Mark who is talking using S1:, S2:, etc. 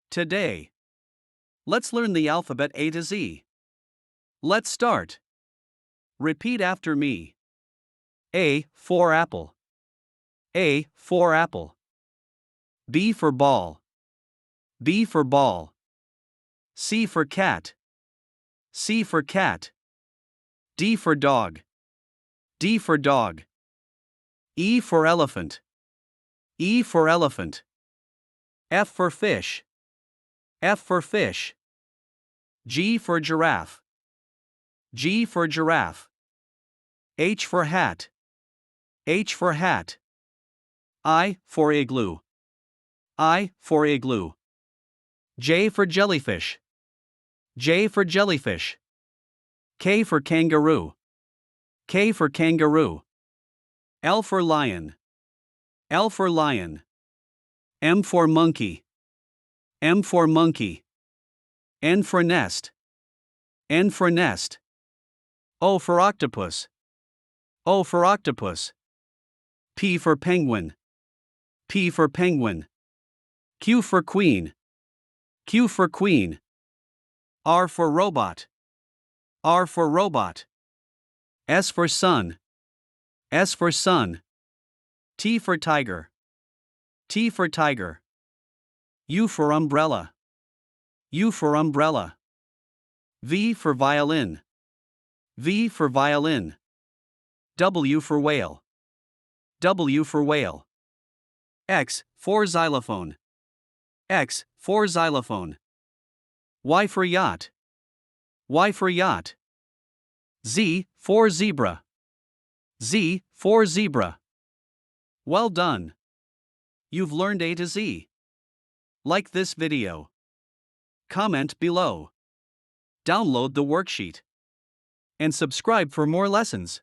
S1: Today, let's learn the alphabet A to Z. Let's start. Repeat after me. A for apple. A for apple. B for ball. B for ball. C for cat. C for cat. D for dog. D for dog. E for elephant. E for elephant. F for fish. F for fish. G for giraffe. G for giraffe. H for hat. H for hat. I for igloo. I for igloo. J for jellyfish. J for jellyfish. K for kangaroo. K for kangaroo. L for lion. L for lion. M for monkey. M for monkey. N for nest. N for nest. O for octopus. O for octopus. P for penguin. P for penguin. Q for queen. Q for queen. R for robot. R for robot. S for sun. S for sun. T for tiger. T for tiger. U for umbrella. U for umbrella. V for violin. V for violin. W for whale. W for whale. X for xylophone. X for xylophone. Y for yacht. Y for yacht. Z for zebra. Z for zebra. Well done. You've learned A to Z. Like this video. Comment below. Download the worksheet. And subscribe for more lessons.